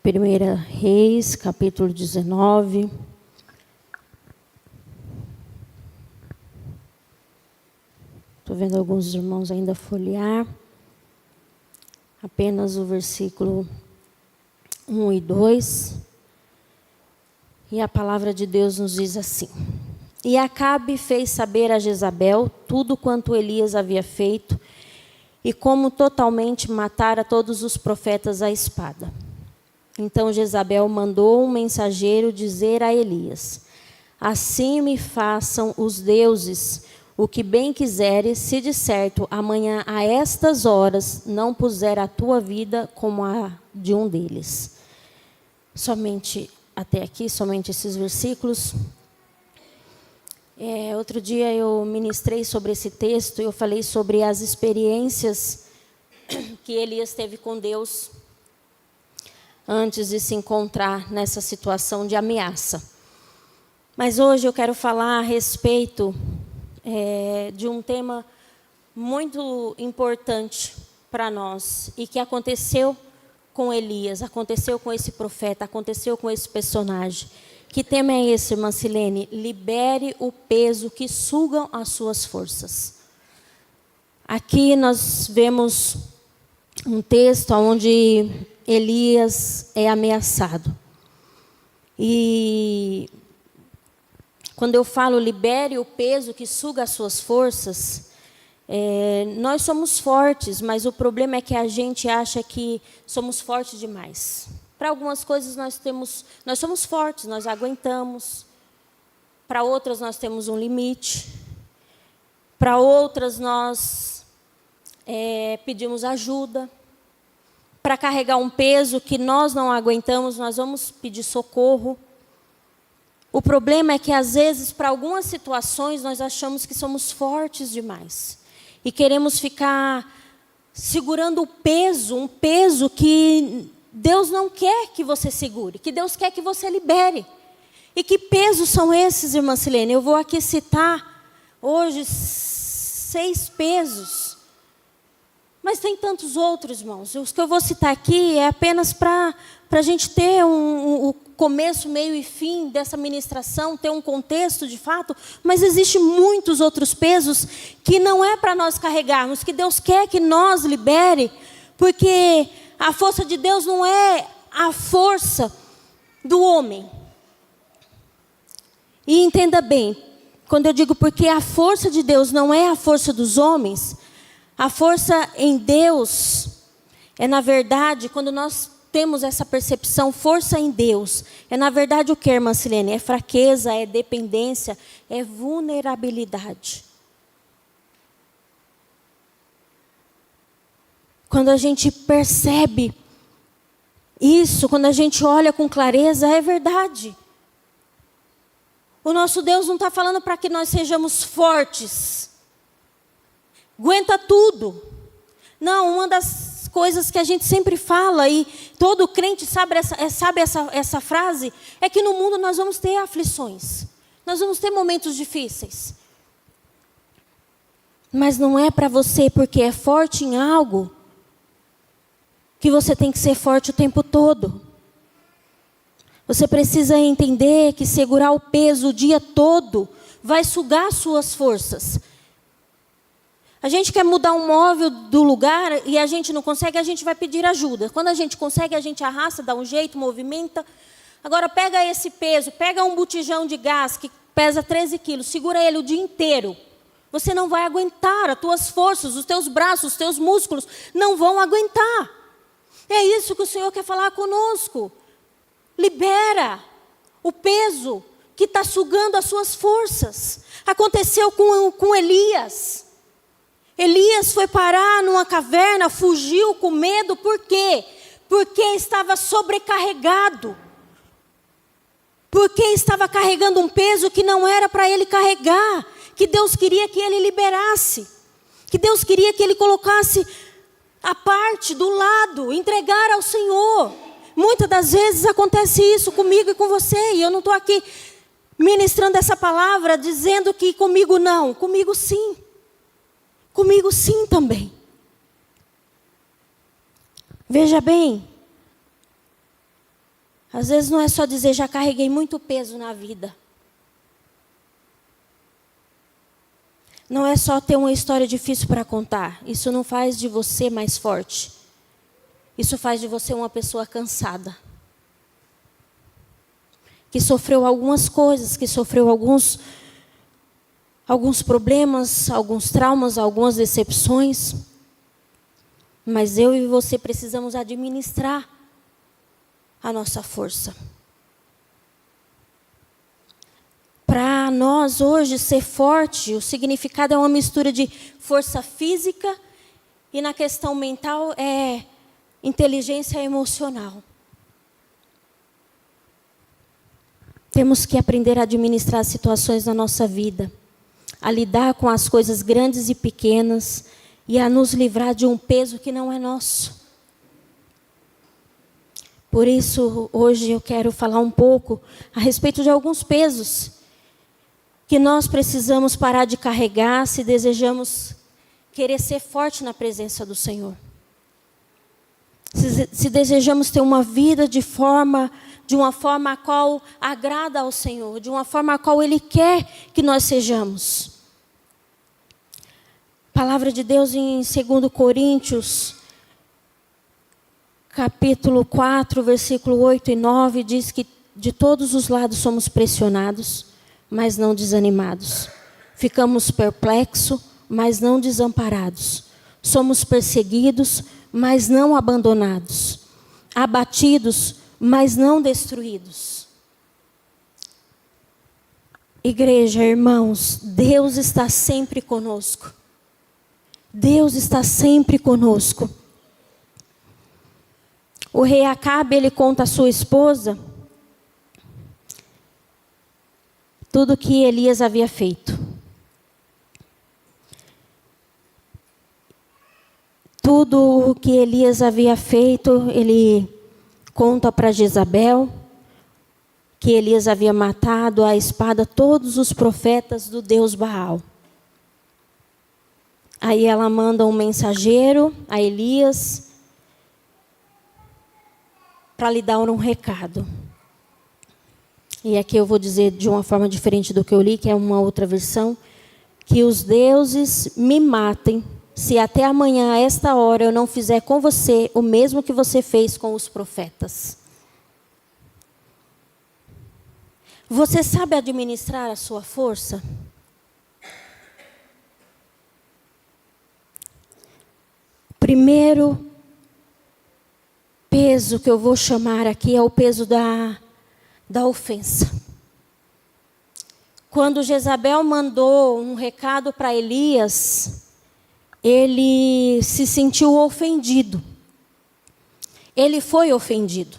1 Reis, capítulo 19. Estou vendo alguns irmãos ainda folhear. Apenas o versículo 1 e 2. E a palavra de Deus nos diz assim: E Acabe fez saber a Jezabel tudo quanto Elias havia feito, e como totalmente matara todos os profetas à espada. Então Jezabel mandou um mensageiro dizer a Elias: Assim me façam os deuses o que bem quiseres, se de certo amanhã a estas horas não puser a tua vida como a de um deles. Somente até aqui, somente esses versículos. Outro dia eu ministrei sobre esse texto e eu falei sobre as experiências que Elias teve com Deus antes de se encontrar nessa situação de ameaça. Mas hoje eu quero falar a respeito de um tema muito importante para nós e que aconteceu com Elias, aconteceu com esse profeta, aconteceu com esse personagem. Que tema é esse, irmã Silene? Libere o peso que sugam as suas forças. Aqui nós vemos um texto onde Elias é ameaçado. E quando eu falo libere o peso que suga as suas forças, nós somos fortes, mas o problema é que a gente acha que somos fortes demais. Para algumas coisas nós somos fortes, nós aguentamos. Para outras nós temos um limite. Para outras nós pedimos ajuda. Para carregar um peso que nós não aguentamos, nós vamos pedir socorro. O problema é que, às vezes, para algumas situações, nós achamos que somos fortes demais. E queremos ficar segurando o peso, um peso que Deus não quer que você segure, que Deus quer que você libere. E que pesos são esses, irmã Silene? Eu vou aqui citar hoje 6 pesos. Mas tem tantos outros, irmãos. Os que eu vou citar aqui é apenas para a gente ter o começo, meio e fim dessa ministração, ter um contexto de fato, mas existem muitos outros pesos que não é para nós carregarmos, que Deus quer que nós libere, porque a força de Deus não é a força do homem. E entenda bem, quando eu digo porque a força de Deus não é a força dos homens, a força em Deus é, na verdade, quando nós temos essa percepção, força em Deus, é na verdade o que, irmã Silene? É fraqueza, é dependência, é vulnerabilidade. Quando a gente percebe isso, quando a gente olha com clareza, é verdade. O nosso Deus não está falando para que nós sejamos fortes. Aguenta tudo. Não, uma das coisas que a gente sempre fala, e todo crente sabe essa frase, é que no mundo nós vamos ter aflições. Nós vamos ter momentos difíceis. Mas não é para você, porque é forte em algo, que você tem que ser forte o tempo todo. Você precisa entender que segurar o peso o dia todo vai sugar suas forças. A gente quer mudar um móvel do lugar e a gente não consegue, a gente vai pedir ajuda. Quando a gente consegue, a gente arrasta, dá um jeito, movimenta. Agora pega esse peso, pega um botijão de gás que pesa 13 quilos, segura ele o dia inteiro. Você não vai aguentar, as tuas forças, os teus braços, os teus músculos não vão aguentar. É isso que o Senhor quer falar conosco. Libera o peso que está sugando as suas forças. Aconteceu com Elias. Elias foi parar numa caverna, fugiu com medo, por quê? Porque estava sobrecarregado. Porque estava carregando um peso que não era para ele carregar. Que Deus queria que ele liberasse. Que Deus queria que ele colocasse a parte do lado, entregar ao Senhor. Muitas das vezes acontece isso comigo e com você. E eu não estou aqui ministrando essa palavra dizendo que comigo não. Comigo sim. Comigo sim também. Veja bem, Às vezes não é só dizer, já carreguei muito peso na vida. Não é só ter uma história difícil para contar. Isso não faz de você mais forte. Isso faz de você uma pessoa cansada. Que sofreu algumas coisas, que sofreu alguns problemas, alguns traumas, algumas decepções. Mas eu e você precisamos administrar a nossa força. Para nós hoje ser forte, o significado é uma mistura de força física e na questão mental é inteligência emocional. Temos que aprender a administrar as situações na nossa vida, a lidar com as coisas grandes e pequenas e a nos livrar de um peso que não é nosso. Por isso, hoje eu quero falar um pouco a respeito de alguns pesos que nós precisamos parar de carregar se desejamos querer ser forte na presença do Senhor. Se desejamos ter uma vida de uma forma a qual agrada ao Senhor, de uma forma a qual Ele quer que nós sejamos. A palavra de Deus em 2 Coríntios, capítulo 4, versículo 8 e 9, diz que de todos os lados somos pressionados, mas não desanimados. Ficamos perplexos, mas não desamparados. Somos perseguidos, mas não abandonados. Abatidos, mas não destruídos. Igreja, irmãos, Deus está sempre conosco. Deus está sempre conosco. O rei Acabe, ele conta à sua esposa tudo o que Elias havia feito. Tudo o que Elias havia feito, ele conta para Jezabel que Elias havia matado à espada todos os profetas do Deus Baal. Aí ela manda um mensageiro a Elias para lhe dar um recado. E aqui eu vou dizer de uma forma diferente do que eu li, que é uma outra versão, que os deuses me matem se até amanhã, a esta hora, eu não fizer com você o mesmo que você fez com os profetas. Você sabe administrar a sua força? Primeiro peso que eu vou chamar aqui é o peso da ofensa. Quando Jezabel mandou um recado para Elias, ele se sentiu ofendido. Ele foi ofendido.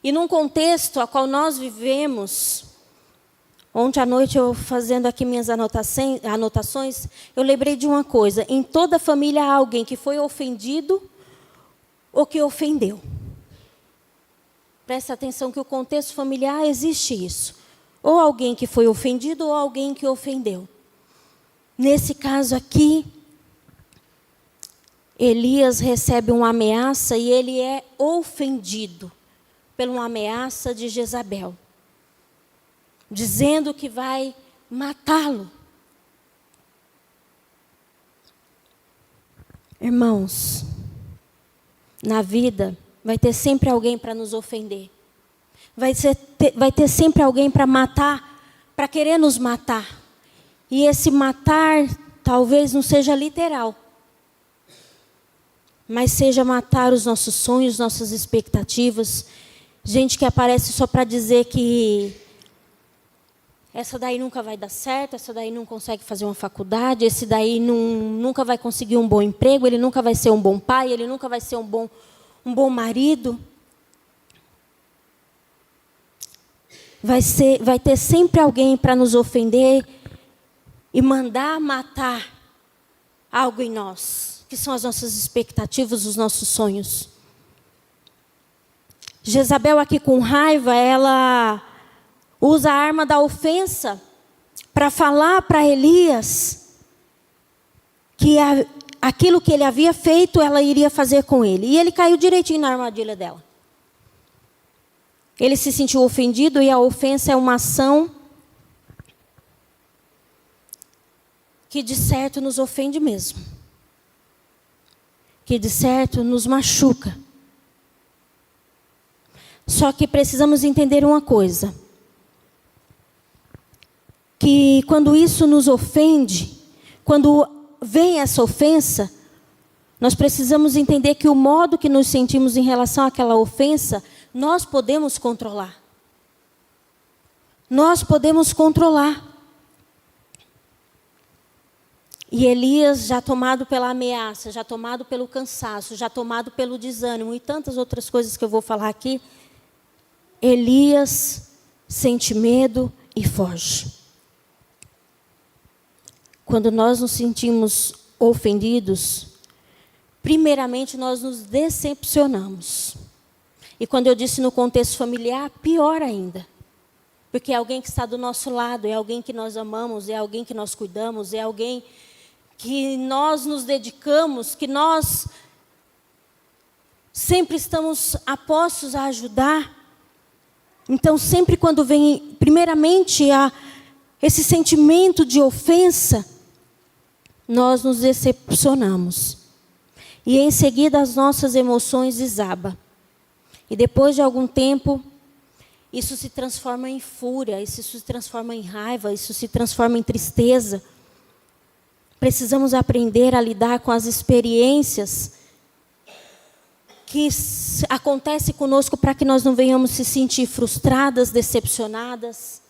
E num contexto a qual nós vivemos, ontem à noite eu fazendo aqui minhas anotações, eu lembrei de uma coisa: em toda família há alguém que foi ofendido ou que ofendeu. Presta atenção que o contexto familiar existe isso. Ou alguém que foi ofendido ou alguém que ofendeu. Nesse caso aqui, Elias recebe uma ameaça e ele é ofendido por uma ameaça de Jezabel, dizendo que vai matá-lo. Irmãos, na vida vai ter sempre alguém para nos ofender. Vai ter sempre alguém para matar, para querer nos matar. E esse matar talvez não seja literal, mas seja matar os nossos sonhos, nossas expectativas. Gente que aparece só para dizer que essa daí nunca vai dar certo, essa daí não consegue fazer uma faculdade, esse daí nunca vai conseguir um bom emprego, ele nunca vai ser um bom pai, ele nunca vai ser um bom marido. Vai ter sempre alguém para nos ofender e mandar matar algo em nós, que são as nossas expectativas, os nossos sonhos. Jezabel aqui com raiva, ela usa a arma da ofensa para falar para Elias que aquilo que ele havia feito, ela iria fazer com ele. E ele caiu direitinho na armadilha dela. Ele se sentiu ofendido e a ofensa é uma ação que de certo nos ofende mesmo. Que de certo nos machuca. Só que precisamos entender uma coisa. Que quando isso nos ofende, quando vem essa ofensa, nós precisamos entender que o modo que nos sentimos em relação àquela ofensa, nós podemos controlar. Nós podemos controlar. E Elias, já tomado pela ameaça, já tomado pelo cansaço, já tomado pelo desânimo e tantas outras coisas que eu vou falar aqui, Elias sente medo e foge. Quando nós nos sentimos ofendidos, primeiramente nós nos decepcionamos. E quando eu disse no contexto familiar, pior ainda. Porque é alguém que está do nosso lado, é alguém que nós amamos, é alguém que nós cuidamos, é alguém que nós nos dedicamos, que nós sempre estamos apostos a ajudar. Então, sempre quando vem, primeiramente, esse sentimento de ofensa, nós nos decepcionamos. E em seguida as nossas emoções desabam. E depois de algum tempo, isso se transforma em fúria, isso se transforma em raiva, isso se transforma em tristeza. Precisamos aprender a lidar com as experiências que acontecem conosco para que nós não venhamos se sentir frustradas, decepcionados.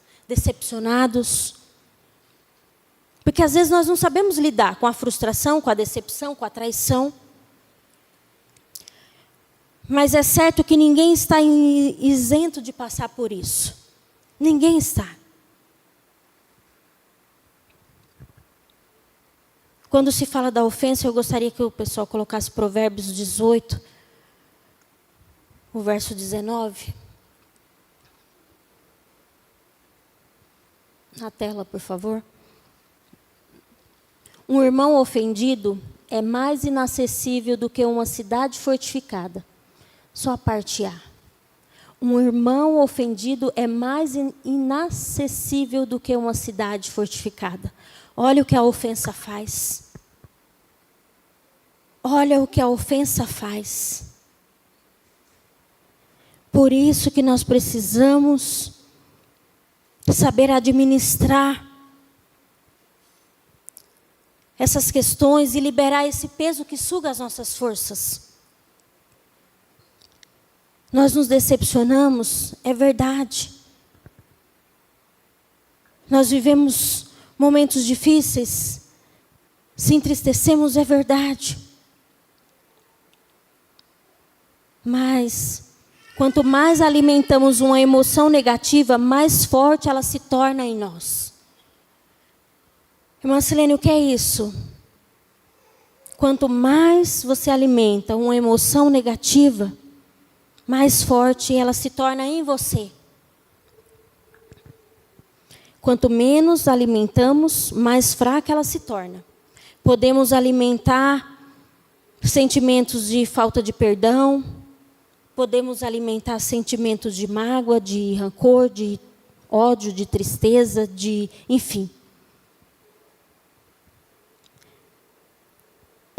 Porque às vezes nós não sabemos lidar com a frustração, com a decepção, com a traição. Mas é certo que ninguém está isento de passar por isso. Ninguém está. Quando se fala da ofensa, eu gostaria que o pessoal colocasse Provérbios 18, o verso 19. Na tela, por favor. Um irmão ofendido é mais inacessível do que uma cidade fortificada. Só a parte A. Um irmão ofendido é mais inacessível do que uma cidade fortificada. Olha o que a ofensa faz. Olha o que a ofensa faz. Por isso que nós precisamos saber administrar essas questões e liberar esse peso que suga as nossas forças. Nós nos decepcionamos, é verdade. Nós vivemos momentos difíceis, se entristecemos, é verdade. Mas, quanto mais alimentamos uma emoção negativa, mais forte ela se torna em nós. Irmã Silene, o que é isso? Quanto mais você alimenta uma emoção negativa, mais forte ela se torna em você. Quanto menos alimentamos, mais fraca ela se torna. Podemos alimentar sentimentos de falta de perdão, podemos alimentar sentimentos de mágoa, de rancor, de ódio, de tristeza, enfim.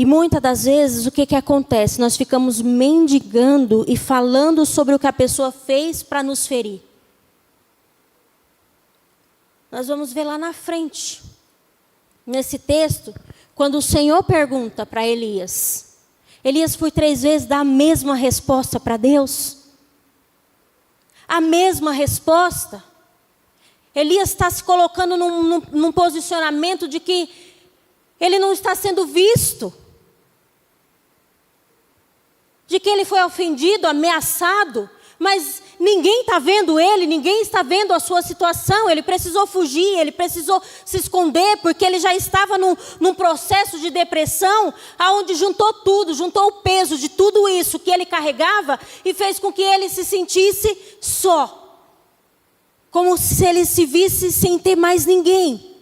E muitas das vezes, o que acontece? Nós ficamos mendigando e falando sobre o que a pessoa fez para nos ferir. Nós vamos ver lá na frente, nesse texto, quando o Senhor pergunta para Elias. Elias foi 3 vezes dar a mesma resposta para Deus. A mesma resposta. Elias está se colocando num posicionamento de que ele não está sendo visto. De que ele foi ofendido, ameaçado, mas ninguém está vendo ele, ninguém está vendo a sua situação. Ele precisou fugir, ele precisou se esconder, porque ele já estava num processo de depressão, onde juntou tudo, juntou o peso de tudo isso que ele carregava e fez com que ele se sentisse só. Como se ele se visse sem ter mais ninguém.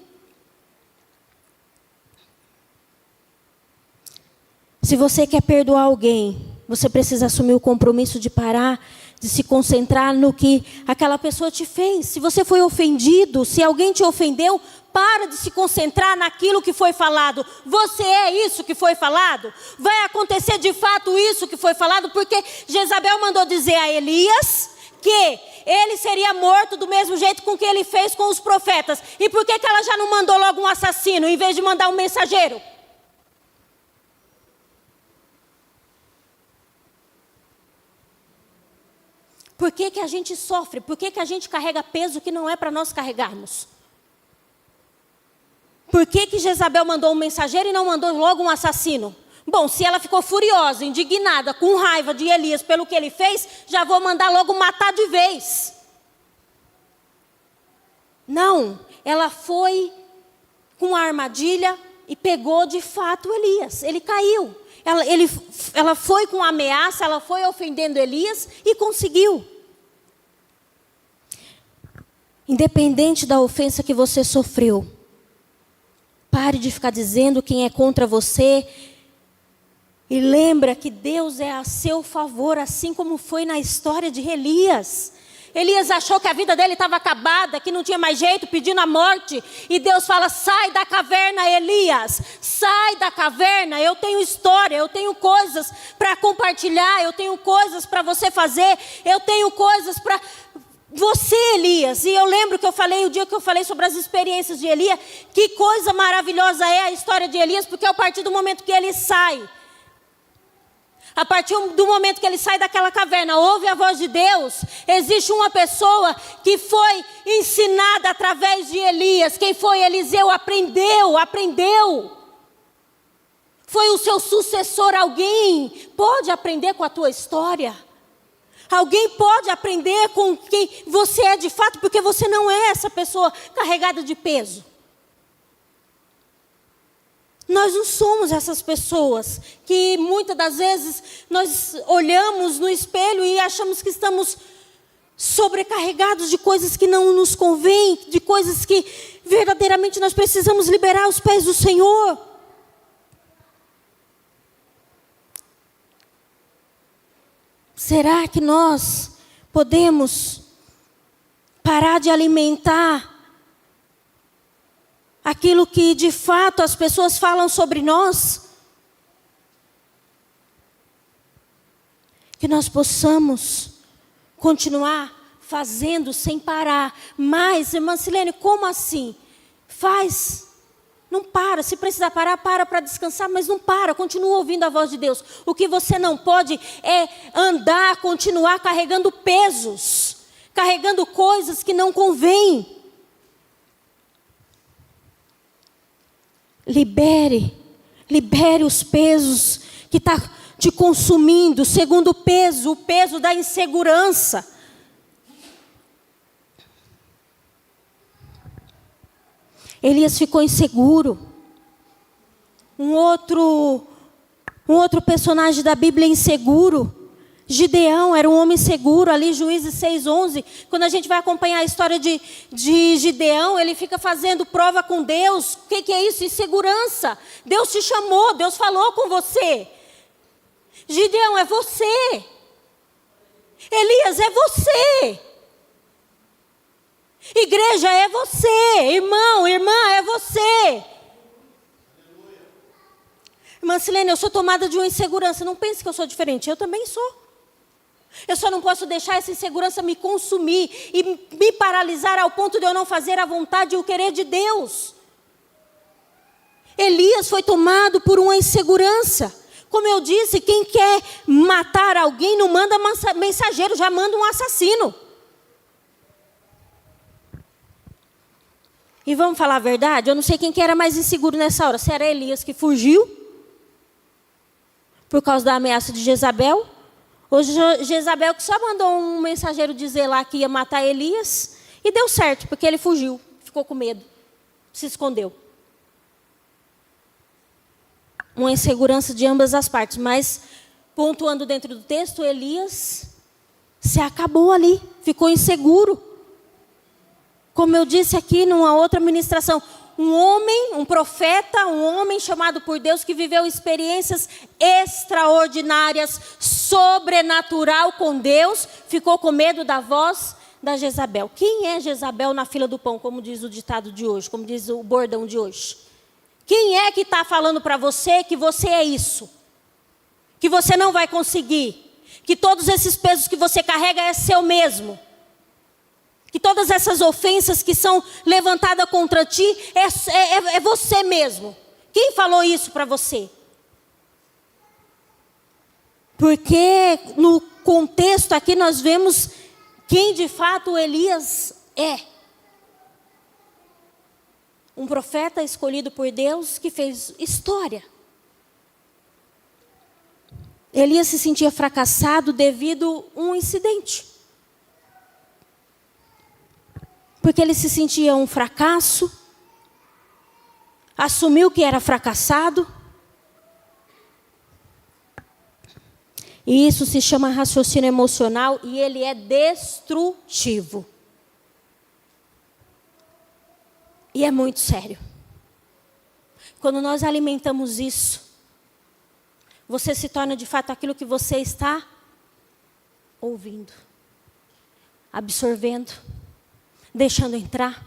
Se você quer perdoar alguém, você precisa assumir o compromisso de parar de de se concentrar no que aquela pessoa te fez. Se você foi ofendido, se alguém te ofendeu, para de se concentrar naquilo que foi falado. Você é isso que foi falado? Vai acontecer de fato isso que foi falado? Porque Jezabel mandou dizer a Elias que ele seria morto do mesmo jeito com que ele fez com os profetas. E por que ela já não mandou logo um assassino, em vez de mandar um mensageiro? Por que a gente sofre? Por que a gente carrega peso que não é para nós carregarmos? Por que Jezabel mandou um mensageiro e não mandou logo um assassino? Bom, se ela ficou furiosa, indignada, com raiva de Elias pelo que ele fez, já vou mandar logo matar de vez. Não, ela foi com a armadilha e pegou de fato Elias. Ele caiu. Ela foi com ameaça, ela foi ofendendo Elias e conseguiu. Independente da ofensa que você sofreu, pare de ficar dizendo quem é contra você. E lembra que Deus é a seu favor, assim como foi na história de Elias. Elias achou que a vida dele estava acabada, que não tinha mais jeito, pedindo a morte. E Deus fala: sai da caverna, Elias. Sai da caverna, eu tenho história, eu tenho coisas para compartilhar, eu tenho coisas para você fazer, eu tenho coisas para você, Elias. E eu lembro que eu falei, o dia que eu falei sobre as experiências de Elias, que coisa maravilhosa é a história de Elias, porque a partir do momento que ele sai, a partir do momento que ele sai daquela caverna, ouve a voz de Deus, existe uma pessoa que foi ensinada através de Elias. Quem foi? Eliseu. Aprendeu. Foi o seu sucessor. Alguém pode aprender com a tua história? Alguém pode aprender com quem você é de fato, porque você não é essa pessoa carregada de peso. Nós não somos essas pessoas que muitas das vezes nós olhamos no espelho e achamos que estamos sobrecarregados de coisas que não nos convêm, de coisas que verdadeiramente nós precisamos liberar aos pés do Senhor. Será que nós podemos parar de alimentar aquilo que de fato as pessoas falam sobre nós? Que nós possamos continuar fazendo sem parar. Mas, irmã Silene, como assim? Faz. Não para. Se precisar parar, para descansar, mas não para. Continua ouvindo a voz de Deus. O que você não pode é andar, continuar carregando pesos, carregando coisas que não convêm. Libere os pesos que estão te consumindo. Segundo peso, o peso da insegurança. Elias ficou inseguro. Um outro personagem da Bíblia inseguro. Gideão era um homem seguro, ali Juízes 6:11. Quando a gente vai acompanhar a história de Gideão, ele fica fazendo prova com Deus. O que é isso? Insegurança. Deus te chamou, Deus falou com você. Gideão, é você. Elias, é você. Igreja, é você. Irmão, irmã, é você. Irmã Silene, eu sou tomada de uma insegurança. Não pense que eu sou diferente, eu também sou. Eu só não posso deixar essa insegurança me consumir e me paralisar ao ponto de eu não fazer a vontade e o querer de Deus. Elias foi tomado por uma insegurança. Como eu disse, quem quer matar alguém não manda mensageiro, já manda um assassino. E vamos falar a verdade, eu não sei quem que era mais inseguro nessa hora. Se era Elias que fugiu por causa da ameaça de Jezabel, ou Jezabel que só mandou um mensageiro dizer lá que ia matar Elias, e deu certo, porque ele fugiu, ficou com medo, se escondeu. Uma insegurança de ambas as partes, mas pontuando dentro do texto, Elias se acabou ali, ficou inseguro. Como eu disse aqui numa outra ministração, um homem, um profeta, um homem chamado por Deus que viveu experiências extraordinárias, sobrenatural com Deus, ficou com medo da voz da Jezabel. Quem é Jezabel na fila do pão, como diz o ditado de hoje, como diz o bordão de hoje? Quem é que está falando para você que você é isso? Que você não vai conseguir? Que todos esses pesos que você carrega é seu mesmo? Que todas essas ofensas que são levantadas contra ti é você mesmo? Quem falou isso para você? Porque no contexto aqui nós vemos quem de fato Elias é. Um profeta escolhido por Deus que fez história. Elias se sentia fracassado devido a um incidente. Porque ele se sentia um fracasso, assumiu que era fracassado. E isso se chama raciocínio emocional e ele é destrutivo. E é muito sério. Quando nós alimentamos isso, você se torna de fato aquilo que você está ouvindo, absorvendo, deixando entrar.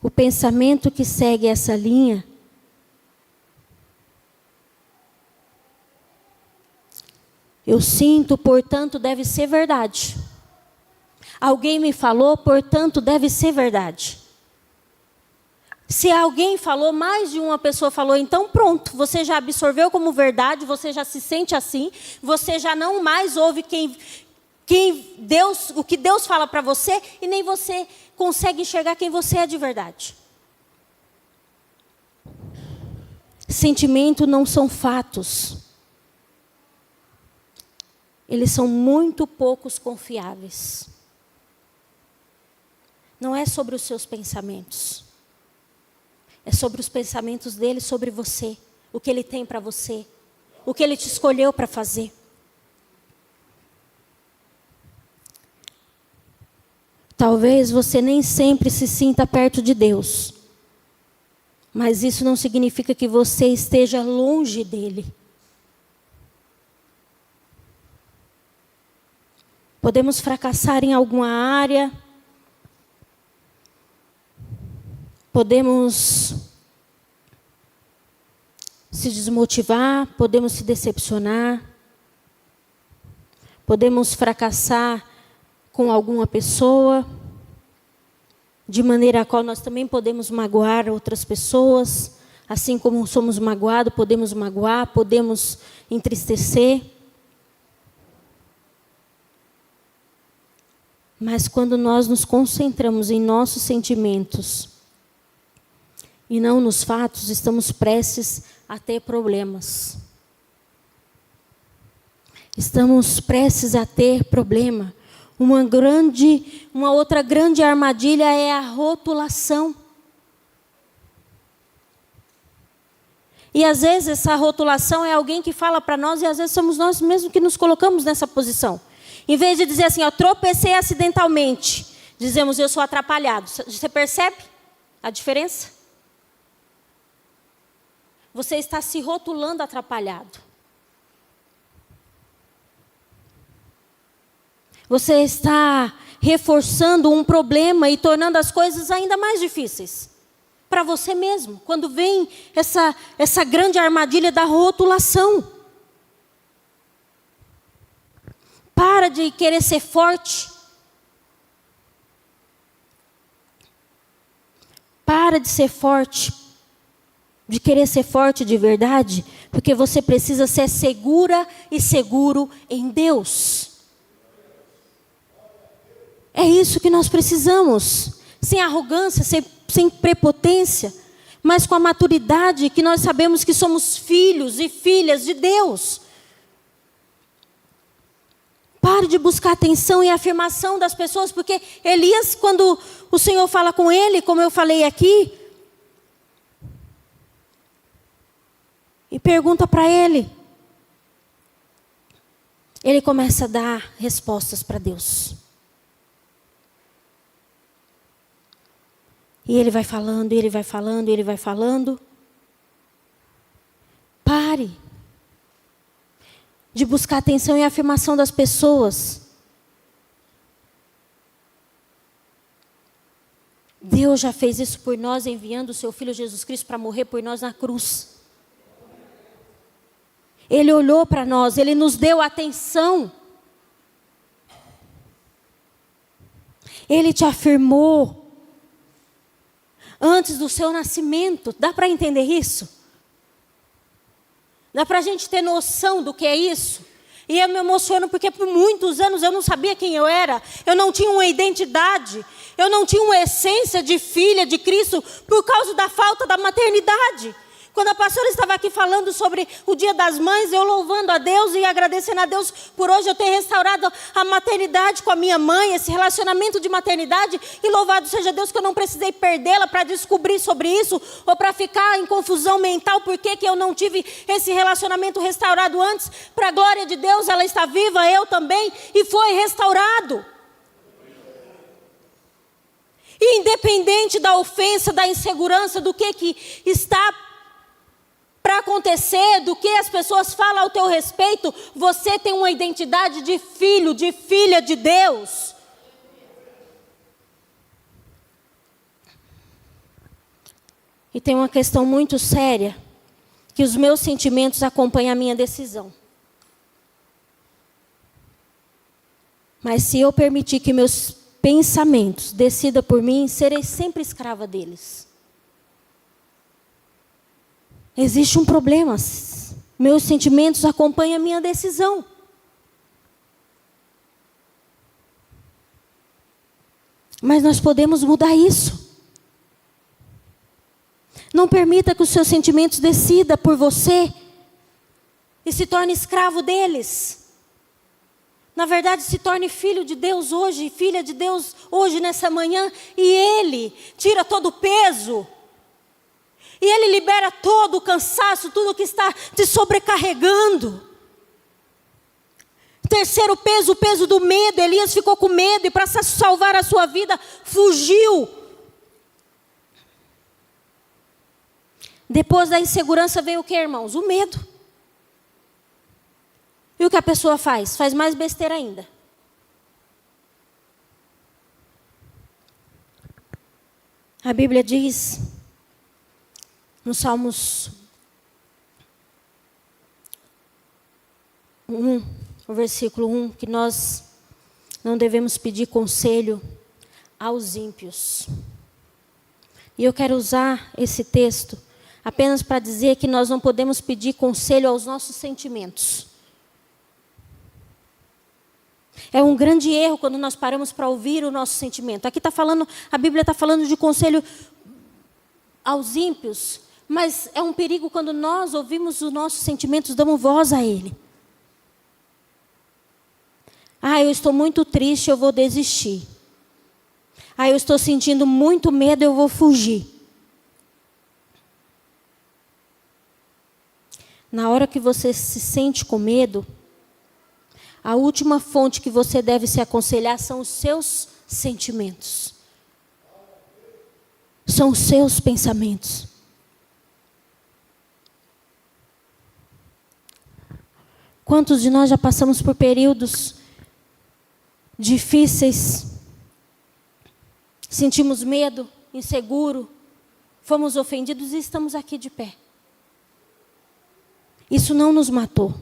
O pensamento que segue essa linha eu sinto, portanto, deve ser verdade. Alguém me falou, portanto, deve ser verdade. Se alguém falou, mais de uma pessoa falou, então pronto, você já absorveu como verdade, você já se sente assim, você já não mais ouve o que Deus fala para você, e nem você consegue enxergar quem você é de verdade. Sentimento não são fatos. Eles são muito poucos confiáveis. Não é sobre os seus pensamentos. É sobre os pensamentos dele sobre você. O que ele tem para você. O que ele te escolheu para fazer. Talvez você nem sempre se sinta perto de Deus. Mas isso não significa que você esteja longe dele. Podemos fracassar em alguma área. Podemos se desmotivar, podemos se decepcionar. Podemos fracassar com alguma pessoa, de maneira a qual nós também podemos magoar outras pessoas, assim como somos magoados, podemos magoar, podemos entristecer. Mas quando nós nos concentramos em nossos sentimentos e não nos fatos, estamos prestes a ter problemas. Estamos prestes a ter problema. Uma outra grande armadilha é a rotulação. E às vezes essa rotulação é alguém que fala para nós e às vezes somos nós mesmos que nos colocamos nessa posição. Em vez de dizer assim, eu tropecei acidentalmente, dizemos eu sou atrapalhado. Você percebe a diferença? Você está se rotulando atrapalhado. Você está reforçando um problema e tornando as coisas ainda mais difíceis. Para você mesmo. Quando vem essa grande armadilha da rotulação. Para de querer ser forte. Para de ser forte. De querer ser forte de verdade. Porque você precisa ser segura e seguro em Deus. É isso que nós precisamos. Sem arrogância, sem prepotência. Mas com a maturidade que nós sabemos que somos filhos e filhas de Deus. Pare de buscar atenção e afirmação das pessoas, porque Elias, quando o Senhor fala com ele, como eu falei aqui, e pergunta para ele, ele começa a dar respostas para Deus. E ele vai falando, e ele vai falando, e ele vai falando. Pare de buscar atenção e afirmação das pessoas. Deus já fez isso por nós, enviando o seu Filho Jesus Cristo para morrer por nós na cruz. Ele olhou para nós, Ele nos deu atenção. Ele te afirmou antes do seu nascimento. Dá para entender isso? Dá para a gente ter noção do que é isso? E eu me emociono porque por muitos anos eu não sabia quem eu era. Eu não tinha uma identidade. Eu não tinha uma essência de filha de Cristo por causa da falta da maternidade. Quando a pastora estava aqui falando sobre o Dia das Mães, eu louvando a Deus e agradecendo a Deus por hoje eu ter restaurado a maternidade com a minha mãe, esse relacionamento de maternidade. E louvado seja Deus que eu não precisei perdê-la para descobrir sobre isso, ou para ficar em confusão mental, por que eu não tive esse relacionamento restaurado antes. Para a glória de Deus, ela está viva, eu também, e foi restaurado. E independente da ofensa, da insegurança, do que está para acontecer, do que as pessoas falam ao teu respeito, você tem uma identidade de filho, de filha de Deus. E tem uma questão muito séria, que os meus sentimentos acompanham a minha decisão. Mas se eu permitir que meus pensamentos decidam por mim, serei sempre escrava deles. Existe um problema. Meus sentimentos acompanham a minha decisão. Mas nós podemos mudar isso. Não permita que os seus sentimentos decidam por você e se torne escravo deles. Na verdade, se torne filho de Deus hoje, filha de Deus hoje, nessa manhã, e Ele tira todo o peso. E Ele libera todo o cansaço, tudo que está te sobrecarregando. Terceiro peso, o peso do medo. Elias ficou com medo e para salvar a sua vida, fugiu. Depois da insegurança veio o que, irmãos? O medo. E o que a pessoa faz? Faz mais besteira ainda. A Bíblia diz, no Salmos 1, o versículo 1, que nós não devemos pedir conselho aos ímpios. E eu quero usar esse texto apenas para dizer que nós não podemos pedir conselho aos nossos sentimentos. É um grande erro quando nós paramos para ouvir o nosso sentimento. Aqui está falando, a Bíblia está falando de conselho aos ímpios, mas é um perigo quando nós ouvimos os nossos sentimentos, damos voz a ele. Eu estou muito triste, eu vou desistir. Eu estou sentindo muito medo, eu vou fugir. Na hora que você se sente com medo, a última fonte que você deve se aconselhar são os seus sentimentos. São os seus pensamentos. Quantos de nós já passamos por períodos difíceis? Sentimos medo, inseguro, fomos ofendidos e estamos aqui de pé. Isso não nos matou.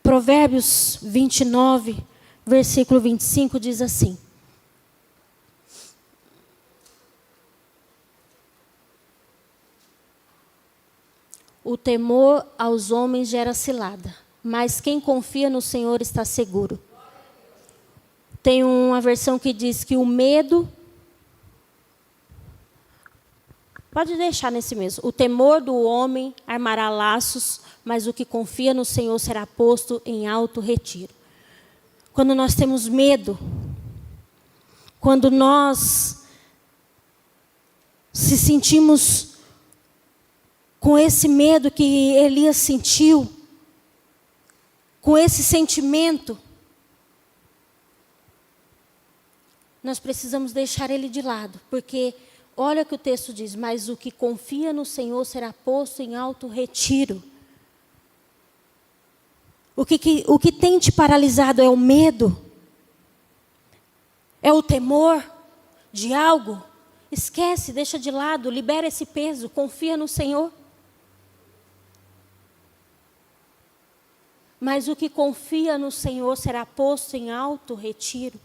Provérbios 29, versículo 25 diz assim: o temor aos homens gera cilada, mas quem confia no Senhor está seguro. Tem uma versão que diz que o medo, pode deixar nesse mesmo, o temor do homem armará laços, mas o que confia no Senhor será posto em alto retiro. Quando nós temos medo, quando nós se sentimos com esse medo que Elias sentiu, com esse sentimento, nós precisamos deixar ele de lado, porque olha o que o texto diz: mas o que confia no Senhor será posto em alto retiro. O que tem te paralisado é o medo? É o temor de algo? Esquece, deixa de lado, libera esse peso, confia no Senhor. Mas o que confia no Senhor será posto em alto retiro.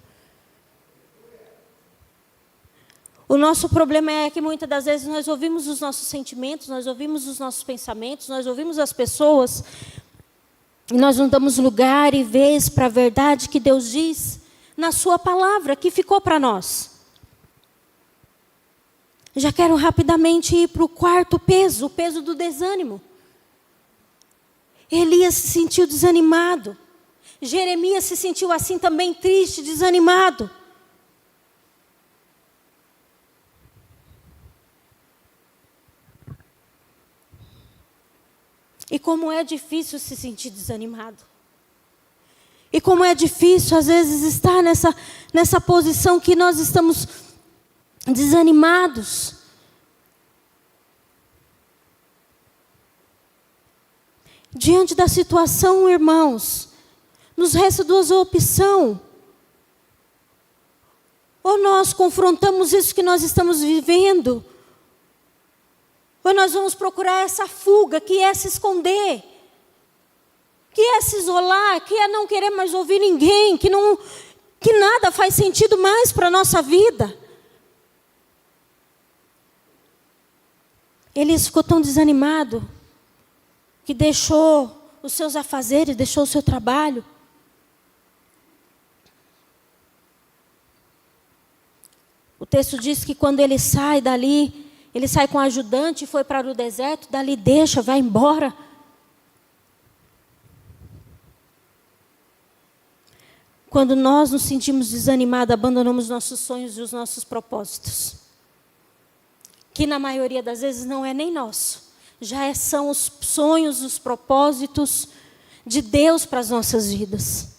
O nosso problema é que muitas das vezes nós ouvimos os nossos sentimentos, nós ouvimos os nossos pensamentos, nós ouvimos as pessoas, e nós não damos lugar e vez para a verdade que Deus diz na sua palavra, que ficou para nós. Já quero rapidamente ir para o quarto peso, o peso do desânimo. Elias se sentiu desanimado. Jeremias se sentiu assim também, triste, desanimado. E como é difícil se sentir desanimado. E como é difícil, às vezes, estar nessa posição que nós estamos desanimados. Diante da situação, irmãos, nos resta duas opções. Ou nós confrontamos isso que nós estamos vivendo, ou nós vamos procurar essa fuga, que é se esconder, que é se isolar, que é não querer mais ouvir ninguém, que nada faz sentido mais para a nossa vida. Elias ficou tão desanimado, que deixou os seus afazeres, deixou o seu trabalho. O texto diz que quando ele sai dali, ele sai com o ajudante e foi para o deserto, dali deixa, vai embora. Quando nós nos sentimos desanimados, abandonamos nossos sonhos e os nossos propósitos. Que na maioria das vezes não é nem nosso. São os sonhos, os propósitos de Deus para as nossas vidas.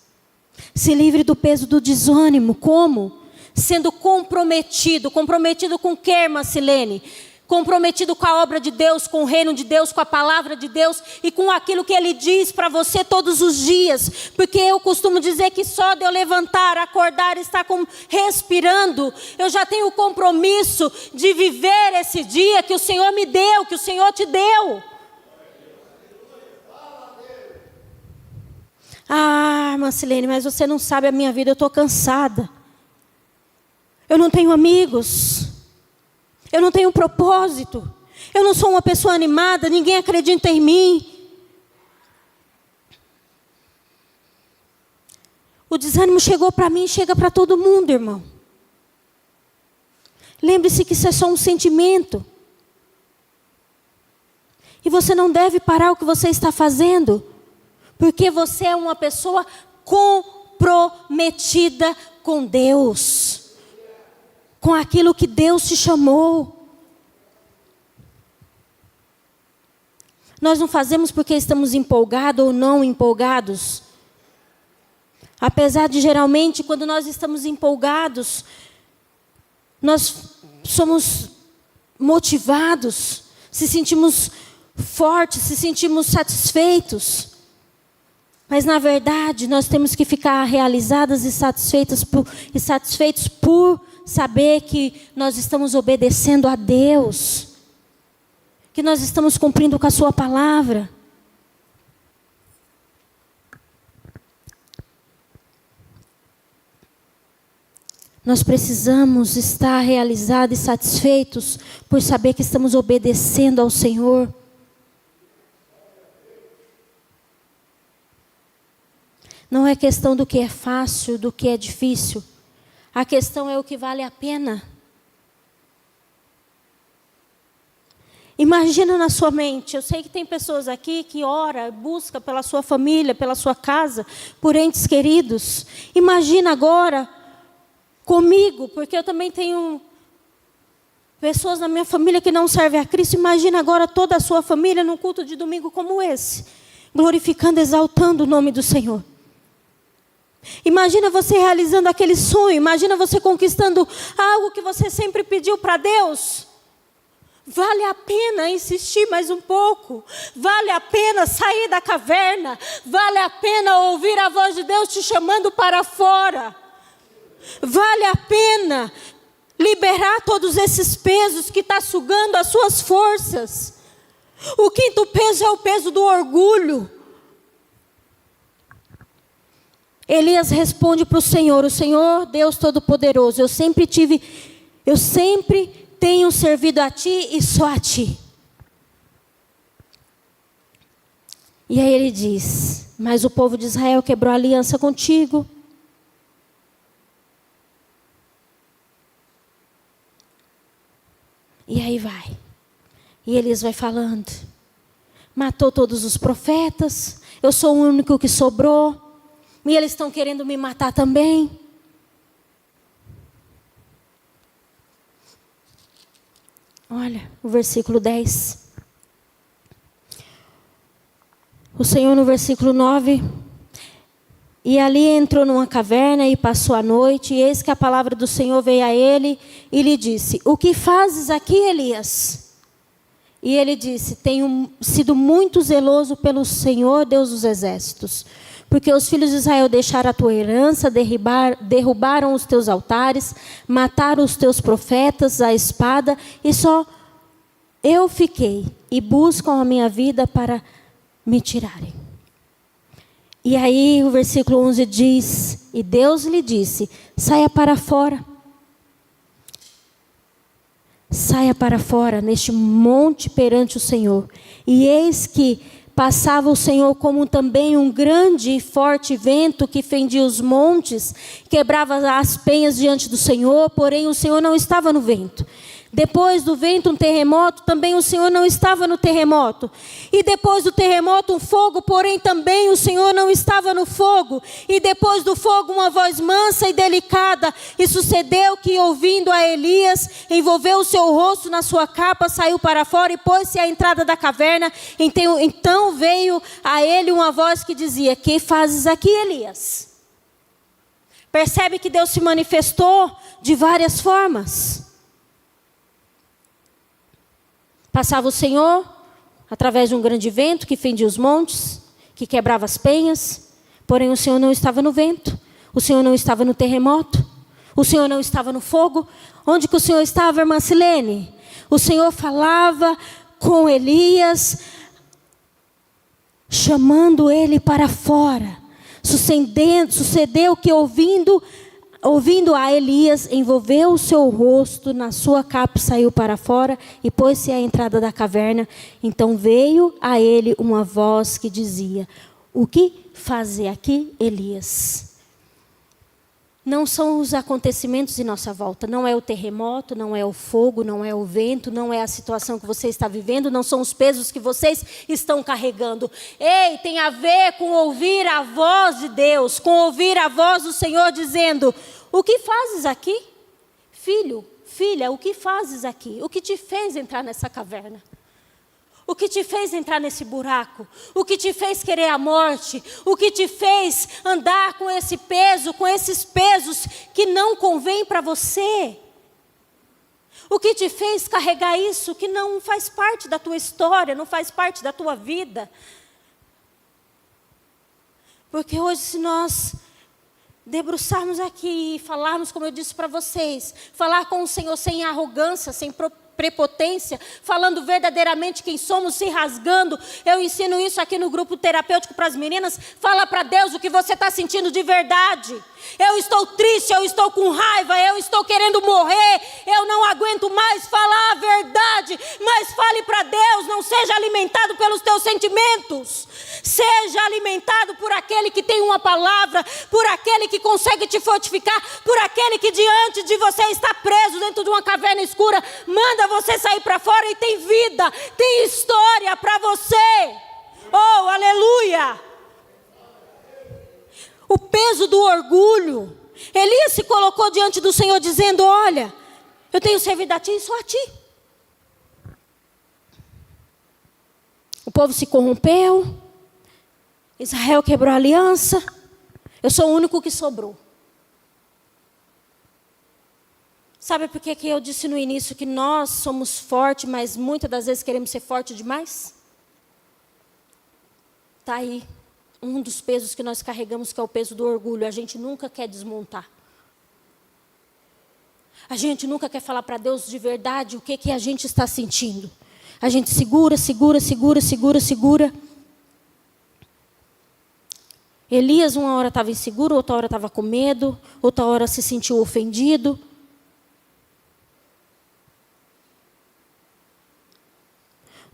Se livre do peso do desânimo. Como? Sendo comprometido. Comprometido com o que, irmã Silene? Comprometido com a obra de Deus, com o reino de Deus, com a palavra de Deus e com aquilo que Ele diz para você todos os dias. Porque eu costumo dizer que só de eu levantar, acordar, estar respirando, eu já tenho o compromisso de viver esse dia que o Senhor me deu, que o Senhor te deu. Ah, Marcelene, mas você não sabe a minha vida, eu estou cansada. Eu não tenho amigos. Eu não tenho propósito. Eu não sou uma pessoa animada. Ninguém acredita em mim. O desânimo chegou para mim e chega para todo mundo, irmão. Lembre-se que isso é só um sentimento. E você não deve parar o que você está fazendo. Porque você é uma pessoa comprometida com Deus. Com aquilo que Deus te chamou. Nós não fazemos porque estamos empolgados ou não empolgados. Apesar de geralmente, quando nós estamos empolgados, nós somos motivados, se sentimos fortes, se sentimos satisfeitos. Mas na verdade, nós temos que ficar realizadas e satisfeitos por saber que nós estamos obedecendo a Deus, que nós estamos cumprindo com a sua palavra. Nós precisamos estar realizados e satisfeitos por saber que estamos obedecendo ao Senhor. Não é questão do que é fácil, do que é difícil. A questão é o que vale a pena. Imagina na sua mente, eu sei que tem pessoas aqui que ora, busca pela sua família, pela sua casa, por entes queridos. Imagina agora comigo, porque eu também tenho pessoas na minha família que não servem a Cristo. Imagina agora toda a sua família num culto de domingo como esse, glorificando, exaltando o nome do Senhor. Imagina você realizando aquele sonho. Imagina você conquistando algo que você sempre pediu para Deus. Vale a pena insistir mais um pouco. Vale a pena sair da caverna. Vale a pena ouvir a voz de Deus te chamando para fora. Vale a pena liberar todos esses pesos que estão sugando as suas forças. O quinto peso é o peso do orgulho. Elias responde para o Senhor Deus Todo-Poderoso, eu sempre tenho servido a Ti e só a Ti. E aí ele diz, mas o povo de Israel quebrou a aliança contigo. E aí vai. E Elias vai falando, matou todos os profetas, eu sou o único que sobrou. E eles estão querendo me matar também. Olha, o versículo 10. O Senhor no versículo 9. E ali entrou numa caverna e passou a noite. E eis que a palavra do Senhor veio a ele e lhe disse, o que fazes aqui, Elias? E ele disse, tenho sido muito zeloso pelo Senhor, Deus dos exércitos. Porque os filhos de Israel deixaram a tua herança, derrubaram os teus altares, mataram os teus profetas à espada, e só eu fiquei, e buscam a minha vida para me tirarem. E aí o versículo 11 diz, e Deus lhe disse, saia para fora. Saia para fora neste monte perante o Senhor. E eis que passava o Senhor como também um grande e forte vento que fendia os montes, quebrava as penhas diante do Senhor, porém o Senhor não estava no vento. Depois do vento um terremoto, também o Senhor não estava no terremoto. E depois do terremoto um fogo, porém também o Senhor não estava no fogo. E depois do fogo uma voz mansa e delicada. E sucedeu que, ouvindo a Elias, envolveu o seu rosto na sua capa, saiu para fora e pôs-se à entrada da caverna. Então veio a ele uma voz que dizia, que fazes aqui, Elias? Percebe que Deus se manifestou de várias formas. Passava o Senhor, através de um grande vento que fendia os montes, que quebrava as penhas. Porém o Senhor não estava no vento, o Senhor não estava no terremoto, o Senhor não estava no fogo. Onde que o Senhor estava, irmã Silene? O Senhor falava com Elias, chamando ele para fora. Sucedeu que ouvindo a Elias, envolveu o seu rosto na sua capa, saiu para fora e pôs-se à entrada da caverna. Então veio a ele uma voz que dizia, o que fazes aqui, Elias? Não são os acontecimentos em nossa volta, não é o terremoto, não é o fogo, não é o vento, não é a situação que você está vivendo, não são os pesos que vocês estão carregando. Ei, tem a ver com ouvir a voz de Deus, com ouvir a voz do Senhor dizendo, o que fazes aqui? Filho, filha, o que fazes aqui? O que te fez entrar nessa caverna? O que te fez entrar nesse buraco? O que te fez querer a morte? O que te fez andar com esse peso, com esses pesos que não convém para você? O que te fez carregar isso que não faz parte da tua história, não faz parte da tua vida? Porque hoje, se nós debruçarmos aqui e falarmos, como eu disse para vocês, falar com o Senhor sem arrogância, sem prepotência, falando verdadeiramente quem somos, se rasgando. Eu ensino isso aqui no grupo terapêutico para as meninas. Fala para Deus o que você está sentindo de verdade. Eu estou triste, eu estou com raiva, eu estou querendo morrer, eu não aguento mais falar a verdade. Mas fale para Deus, não seja alimentado pelos teus sentimentos. Seja alimentado por aquele que tem uma palavra, por aquele que consegue te fortificar, por aquele que diante de você está preso dentro de uma caverna escura, manda você sair para fora e tem vida, tem história para você. Oh, aleluia! O peso do orgulho. Elias se colocou diante do Senhor dizendo, olha, eu tenho servido a ti e só a ti. O povo se corrompeu, Israel quebrou a aliança, Eu sou o único que sobrou. Sabe por que eu disse no início que nós somos fortes, mas muitas das vezes queremos ser fortes demais? Está aí um dos pesos que nós carregamos, que é o peso do orgulho. A gente nunca quer desmontar. A gente nunca quer falar para Deus de verdade o que a gente está sentindo. A gente segura. Elias uma hora estava inseguro, outra hora estava com medo, outra hora se sentiu ofendido.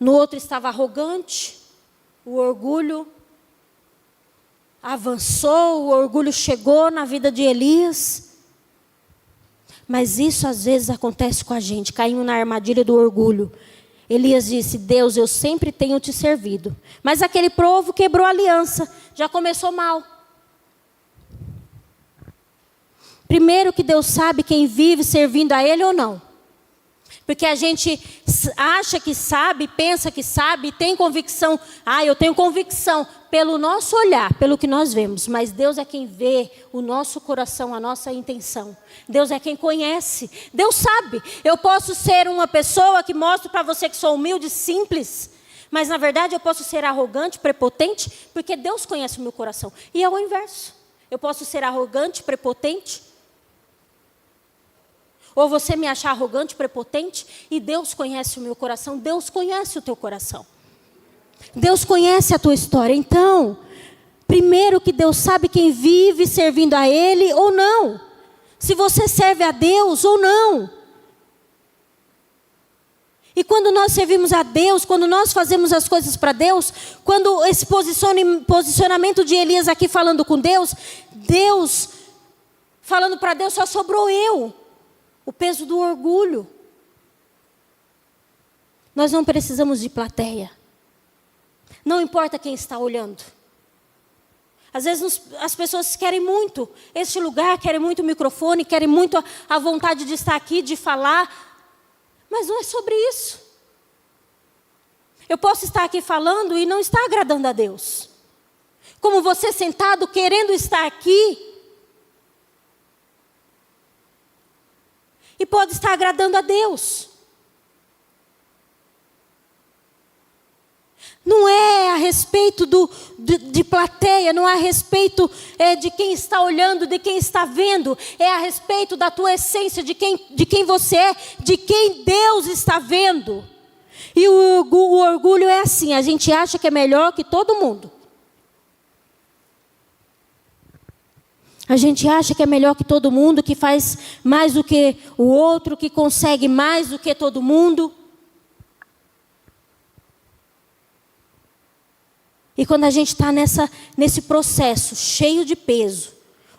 No outro estava arrogante, o orgulho avançou, o orgulho chegou na vida de Elias. Mas isso às vezes acontece com a gente, caímos na armadilha do orgulho. Elias disse: Deus, eu sempre tenho te servido. Mas aquele povo quebrou a aliança, já começou mal. Primeiro que Deus sabe quem vive servindo a Ele ou não. Porque a gente acha que sabe, pensa que sabe, tem convicção. Eu tenho convicção pelo nosso olhar, pelo que nós vemos. Mas Deus é quem vê o nosso coração, a nossa intenção. Deus é quem conhece. Deus sabe. Eu posso ser uma pessoa que mostro para você que sou humilde, simples. Mas na verdade eu posso ser arrogante, prepotente, porque Deus conhece o meu coração. E é o inverso. Eu posso ser arrogante, prepotente. Ou você me achar arrogante, prepotente, e Deus conhece o meu coração. Deus conhece o teu coração. Deus conhece a tua história. Então, primeiro que Deus sabe quem vive servindo a Ele ou não. Se você serve a Deus ou não. E quando nós servimos a Deus, quando nós fazemos as coisas para Deus, quando esse posicionamento de Elias aqui falando com Deus, Deus falando para Deus, só sobrou eu. O peso do orgulho. Nós não precisamos de plateia. Não importa quem está olhando. Às vezes as pessoas querem muito este lugar, querem muito o microfone, querem muito a vontade de estar aqui, de falar. Mas não é sobre isso. Eu posso estar aqui falando e não estar agradando a Deus. Como você sentado querendo estar aqui, e pode estar agradando a Deus. Não é a respeito de plateia, não é a respeito de quem está olhando, de quem está vendo. É a respeito da tua essência, de quem você é, de quem Deus está vendo. E o orgulho é assim, a gente acha que é melhor que todo mundo. A gente acha que é melhor que todo mundo, que faz mais do que o outro, que consegue mais do que todo mundo. E quando a gente está nesse processo cheio de peso,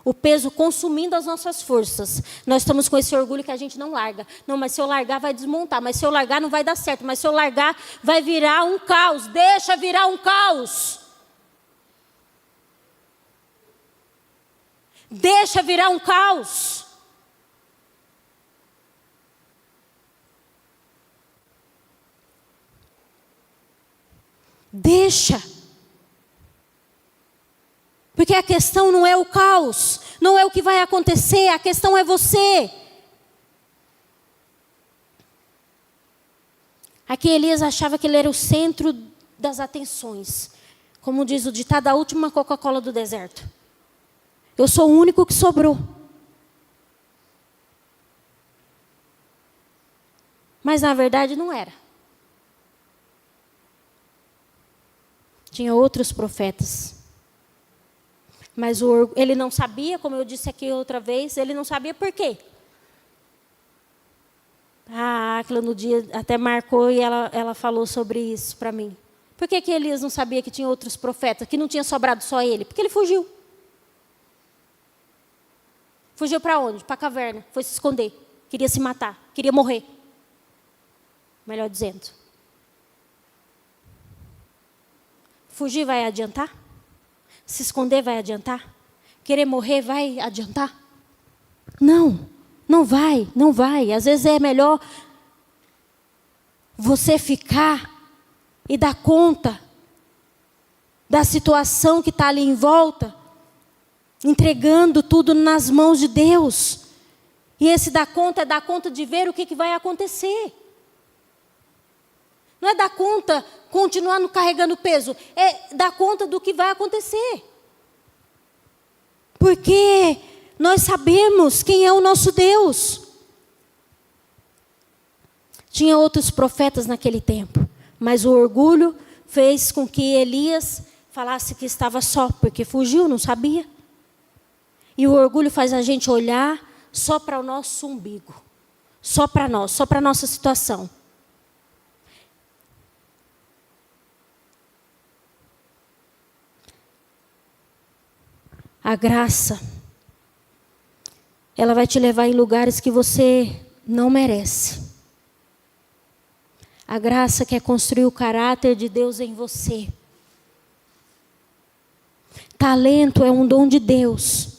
o peso consumindo as nossas forças, nós estamos com esse orgulho que a gente não larga. Não, mas se eu largar vai desmontar, mas se eu largar não vai dar certo, mas se eu largar vai virar um caos. Deixa virar um caos. Deixa virar um caos. Deixa. Porque a questão não é o caos, não é o que vai acontecer, a questão é você. Aqui Elias achava que ele era o centro das atenções. Como diz o ditado, a última Coca-Cola do deserto. Eu sou o único que sobrou. Mas na verdade não era. Tinha outros profetas. Mas ele não sabia, como eu disse aqui outra vez, ele não sabia por quê. A Áquila no dia até marcou e ela falou sobre isso para mim. Por que Elias não sabia que tinha outros profetas, que não tinha sobrado só ele? Porque ele fugiu. Fugiu para onde? Para a caverna. Foi se esconder. Queria se matar. Queria morrer. Melhor dizendo. Fugir vai adiantar? Se esconder vai adiantar? Querer morrer vai adiantar? Não. Não vai. Não vai. Às vezes é melhor você ficar e dar conta da situação que está ali em volta entregando tudo nas mãos de Deus. E esse dar conta é dar conta de ver o que vai acontecer. Não é dar conta, continuando carregando peso. É dar conta do que vai acontecer. Porque nós sabemos quem é o nosso Deus. Tinha outros profetas naquele tempo. Mas o orgulho fez com que Elias falasse que estava só. Porque fugiu, não sabia. E o orgulho faz a gente olhar só para o nosso umbigo. Só para nós, só para a nossa situação. A graça, ela vai te levar em lugares que você não merece. A graça quer construir o caráter de Deus em você. Talento é um dom de Deus.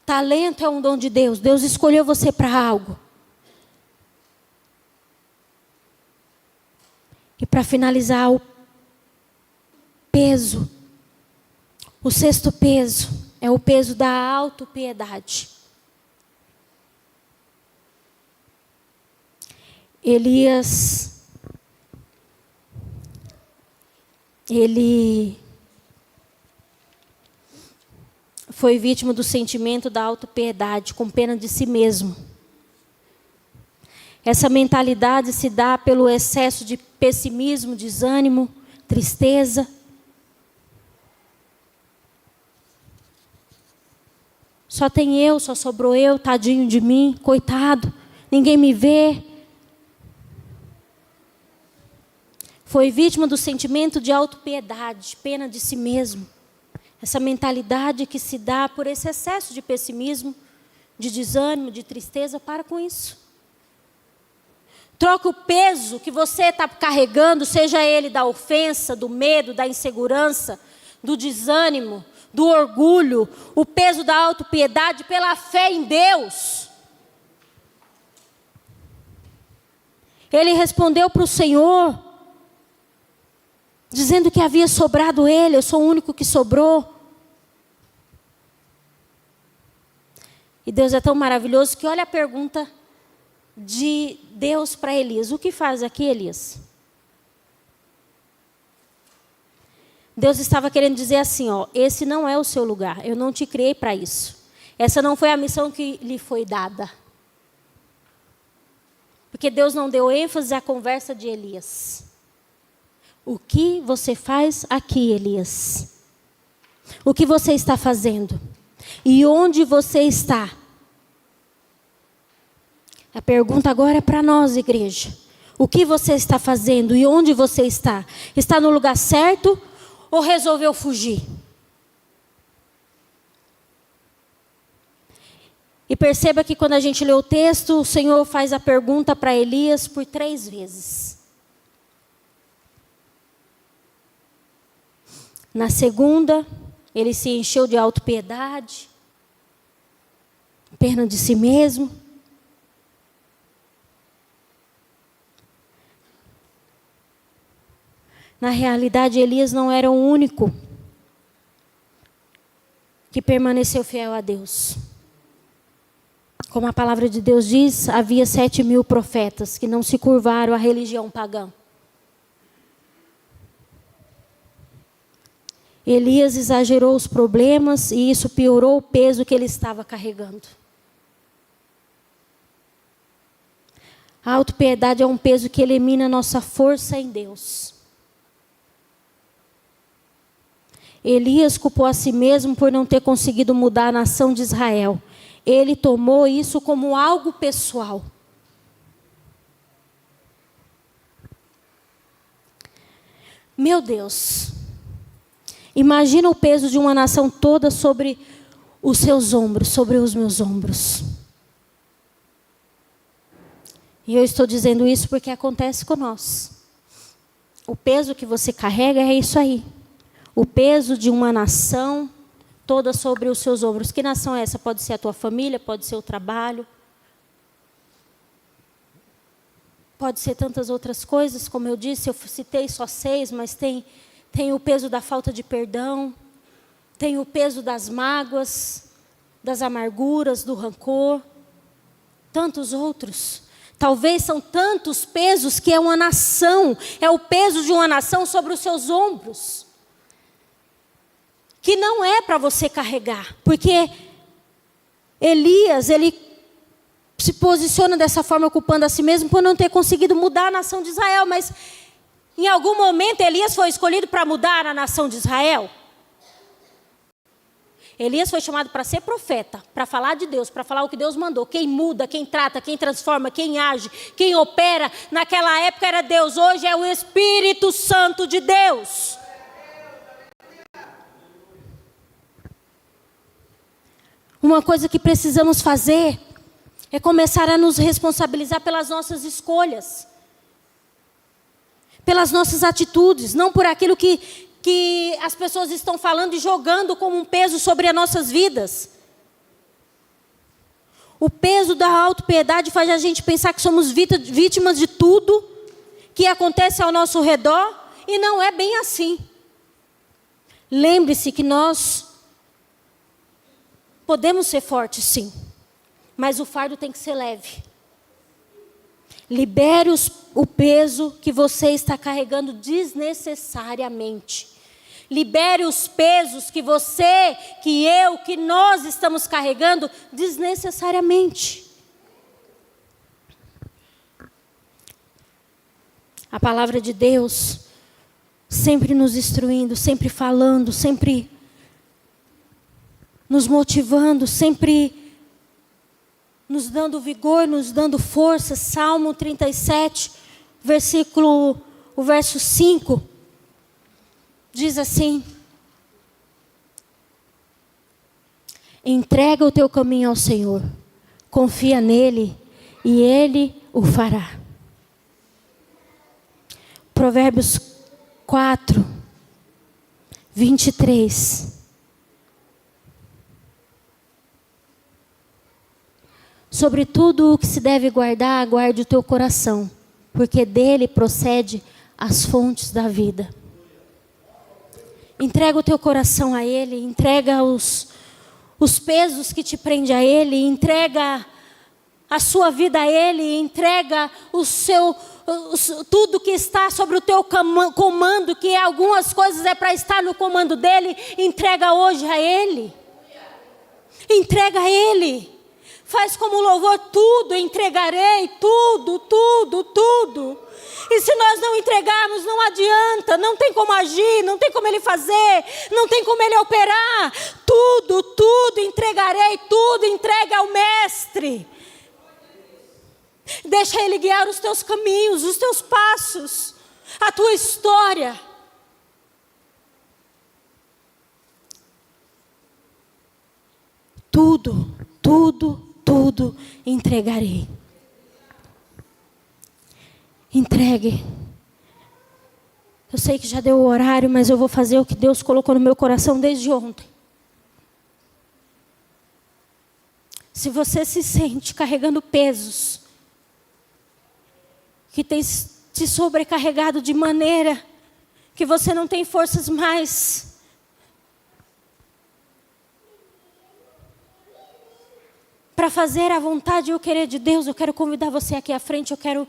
Talento é um dom de Deus. Deus escolheu você para algo. E para finalizar, o peso. O sexto peso é o peso da autopiedade. Elias, ele foi vítima do sentimento da autopiedade, com pena de si mesmo. Essa mentalidade se dá pelo excesso de pessimismo, desânimo, tristeza. Só tem eu, só sobrou eu, tadinho de mim, coitado, ninguém me vê. Foi vítima do sentimento de autopiedade, pena de si mesmo. Essa mentalidade que se dá por esse excesso de pessimismo, de desânimo, de tristeza, para com isso. Troca o peso que você está carregando, seja ele da ofensa, do medo, da insegurança, do desânimo, do orgulho, o peso da autopiedade pela fé em Deus. Ele respondeu para o Senhor, dizendo que havia sobrado ele, eu sou o único que sobrou. E Deus é tão maravilhoso que olha a pergunta de Deus para Elias. O que faz aqui, Elias? Deus estava querendo dizer assim, esse não é o seu lugar, eu não te criei para isso. Essa não foi a missão que lhe foi dada. Porque Deus não deu ênfase à conversa de Elias. O que você faz aqui, Elias? O que você está fazendo? E onde você está? A pergunta agora é para nós, igreja. O que você está fazendo e onde você está? Está no lugar certo ou resolveu fugir? E perceba que quando a gente lê o texto, o Senhor faz a pergunta para Elias por 3 vezes. Na segunda, ele se encheu de autopiedade, pena de si mesmo. Na realidade, Elias não era o único que permaneceu fiel a Deus. Como a palavra de Deus diz, havia 7.000 profetas que não se curvaram à religião pagã. Elias exagerou os problemas e isso piorou o peso que ele estava carregando. A autopiedade é um peso que elimina a nossa força em Deus. Elias culpou a si mesmo por não ter conseguido mudar a nação de Israel. Ele tomou isso como algo pessoal. Meu Deus, imagina o peso de uma nação toda sobre os seus ombros, sobre os meus ombros. E eu estou dizendo isso porque acontece com nós. O peso que você carrega é isso aí. O peso de uma nação toda sobre os seus ombros. Que nação é essa? Pode ser a tua família, pode ser o trabalho. Pode ser tantas outras coisas, como eu disse, eu citei só 6, mas tem o peso da falta de perdão. tem o peso das mágoas, das amarguras, do rancor, tantos outros. Talvez são tantos pesos que é uma nação, é o peso de uma nação sobre os seus ombros, que não é para você carregar, porque Elias, ele se posiciona dessa forma, culpando a si mesmo por não ter conseguido mudar a nação de Israel, mas em algum momento Elias foi escolhido para mudar a nação de Israel. Elias foi chamado para ser profeta, para falar de Deus, para falar o que Deus mandou. Quem muda, quem trata, quem transforma, quem age, quem opera, naquela época era Deus, hoje é o Espírito Santo de Deus. Uma coisa que precisamos fazer é começar a nos responsabilizar pelas nossas escolhas, pelas nossas atitudes, não por aquilo que as pessoas estão falando e jogando como um peso sobre as nossas vidas. O peso da autopiedade faz a gente pensar que somos vítimas de tudo que acontece ao nosso redor, e não é bem assim. Lembre-se que nós podemos ser fortes, sim, mas o fardo tem que ser leve. Libere o peso que você está carregando desnecessariamente. Libere os pesos que você, que eu, que nós estamos carregando desnecessariamente. A palavra de Deus, sempre nos instruindo, sempre falando, sempre nos motivando, sempre nos dando vigor, nos dando força. Salmo 37, o verso 5, diz assim: entrega o teu caminho ao Senhor, confia nele e ele o fará. Provérbios 4, 23. Sobre tudo o que se deve guardar, guarde o teu coração, porque dele procede as fontes da vida. Entrega o teu coração a ele, entrega os pesos que te prendem a ele, entrega a sua vida a ele, entrega tudo que está sobre o teu comando, que algumas coisas é para estar no comando dele, entrega hoje a ele. Entrega a ele. Faz como louvor, tudo entregarei, tudo, tudo, tudo. E se nós não entregarmos, não adianta, não tem como agir, não tem como ele fazer, não tem como ele operar. Tudo, tudo entregarei, tudo entregue ao mestre. Deixa ele guiar os teus caminhos, os teus passos, a tua história. Tudo, tudo, tudo entregarei. Entregue. Eu sei que já deu o horário, mas eu vou fazer o que Deus colocou no meu coração desde ontem. Se você se sente carregando pesos que tem te sobrecarregado de maneira que você não tem forças mais para fazer a vontade e o querer de Deus, eu quero convidar você aqui à frente, eu quero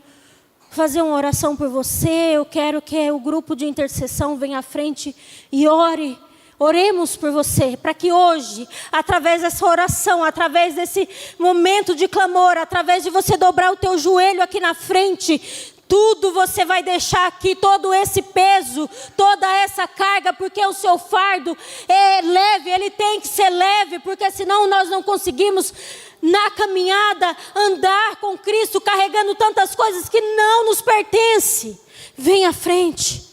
fazer uma oração por você, eu quero que o grupo de intercessão venha à frente e ore. Oremos por você, para que hoje, através dessa oração, através desse momento de clamor, através de você dobrar o teu joelho aqui na frente, tudo você vai deixar aqui, todo esse peso, toda essa carga, porque o seu fardo é leve, ele tem que ser leve, porque senão nós não conseguimos na caminhada andar com Cristo, carregando tantas coisas que não nos pertencem. Vem à frente.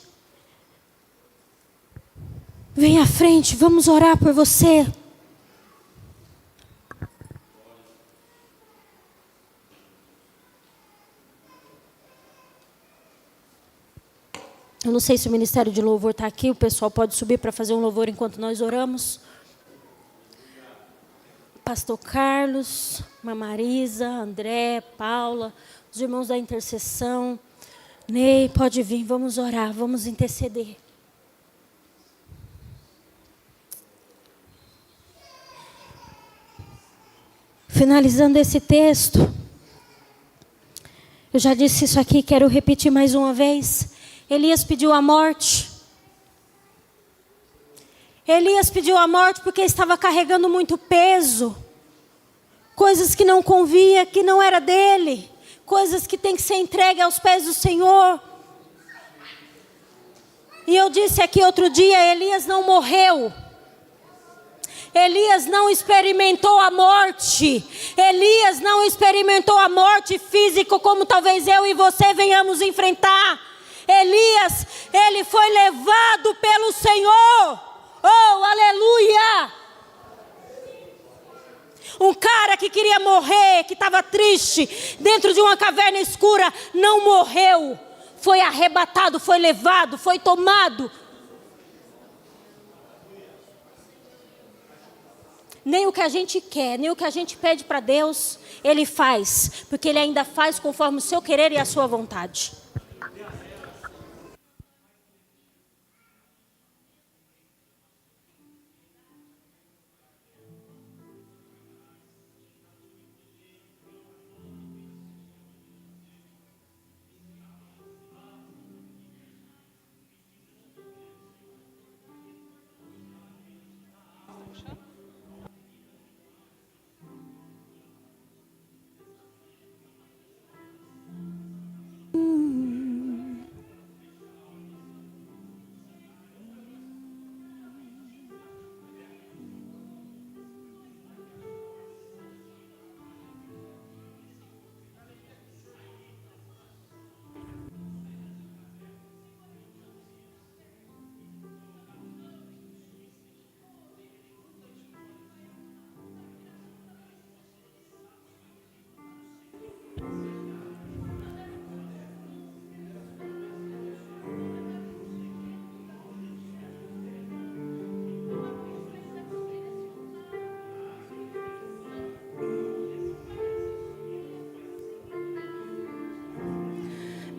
Vem à frente, vamos orar por você. Eu não sei se o Ministério de Louvor está aqui, o pessoal pode subir para fazer um louvor enquanto nós oramos. Pastor Carlos, Irmã Marisa, André, Paula, os irmãos da intercessão. Ney, pode vir, vamos orar, vamos interceder. Finalizando esse texto, eu já disse isso aqui, quero repetir mais uma vez. Elias pediu a morte. Elias pediu a morte porque estava carregando muito peso. Coisas que não convia, que não era dele. Coisas que tem que ser entregue aos pés do Senhor. E eu disse aqui outro dia, Elias não morreu. Elias não experimentou a morte. Elias não experimentou a morte física como talvez eu e você venhamos enfrentar. Elias, ele foi levado pelo Senhor. Oh, aleluia! Um cara que queria morrer, que estava triste, dentro de uma caverna escura, não morreu. Foi arrebatado, foi levado, foi tomado. Nem o que a gente quer, nem o que a gente pede para Deus, Ele faz. Porque Ele ainda faz conforme o seu querer e a sua vontade.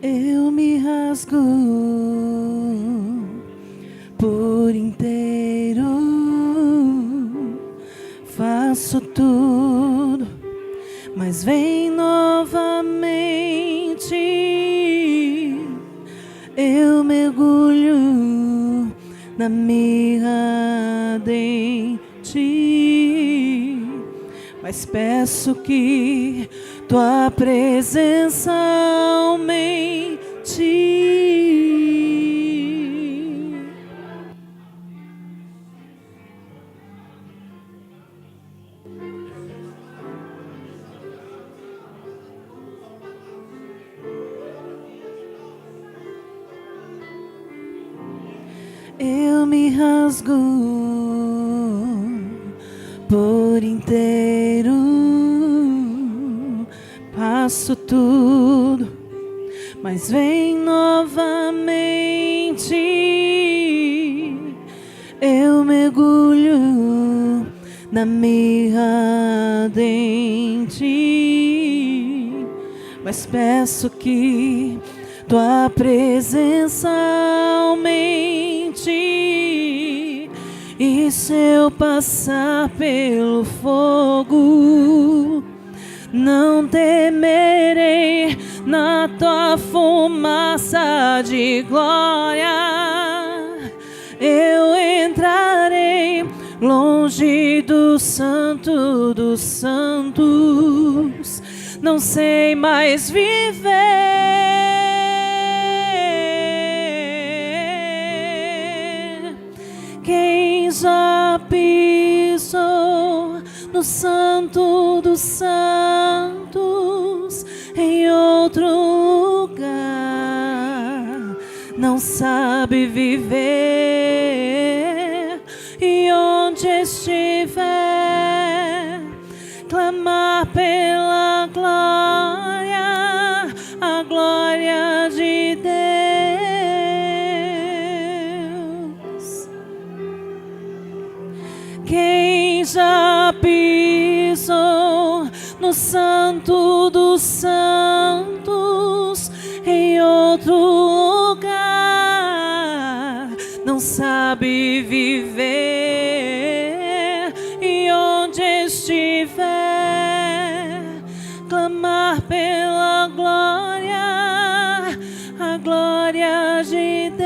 Eu me rasgo por inteiro, faço tudo, mas vem novamente. Eu mergulho na mirra ardente, mas peço que tua presença aumente. Eu me rasgo por inteiro, passo tudo, mas vem novamente. Eu mergulho na mirra ardente, mas peço que tua presença aumente. E se eu passar pelo fogo, não temerei, na tua fumaça de glória eu entrarei, longe do Santo dos Santos, não sei mais viver. Quem já pisou no Santo dos Santos, em outro lugar, não sabe viver. E onde estiver, clamar pela glória, a glória de Deus. Quem já pisou no Santo dos Santos, em outro lugar, não sabe viver. E onde estiver, clamar pela glória, a glória de Deus.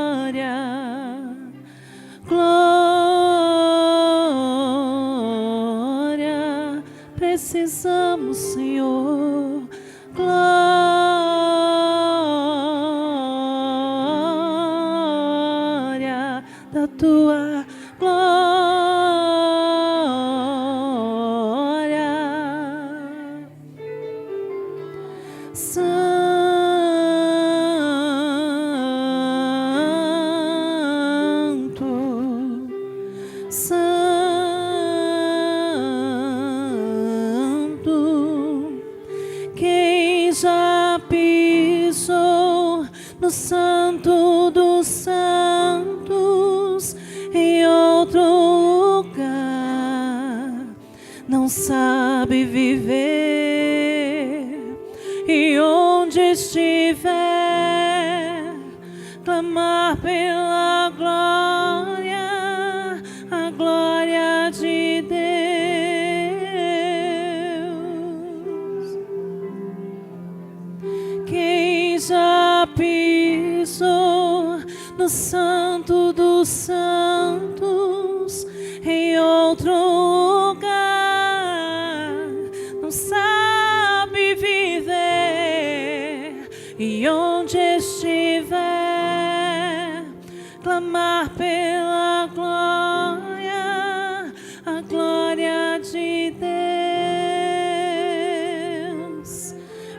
Glória, glória, precisamos, Senhor, glória da tua glória. Santo, Santo, quem já pisou no Santo dos Santos em outro lugar, não sabe viver. E onde estiver, clamar pela glória, a glória de Deus. Quem já pisou no Santo dos Santos em outro lugar, não sabe viver. E onde estiver, clamar pela glória, a glória de Deus.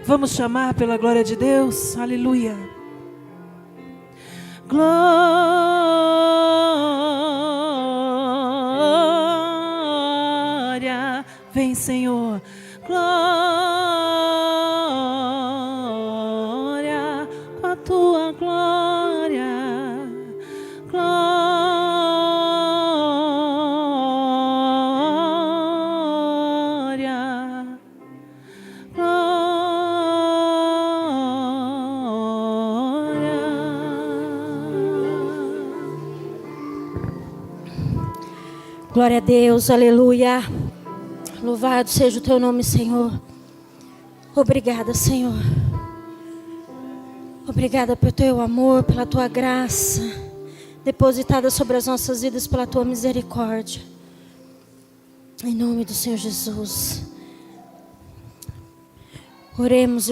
Vamos chamar pela glória de Deus, aleluia. Glória, vem, Senhor, glória, com a tua glória, glória, Glória a Deus, aleluia. Louvado seja o teu nome, Senhor. Obrigada, Senhor. Obrigada pelo teu amor, pela tua graça, depositada sobre as nossas vidas pela tua misericórdia. Em nome do Senhor Jesus. Oremos.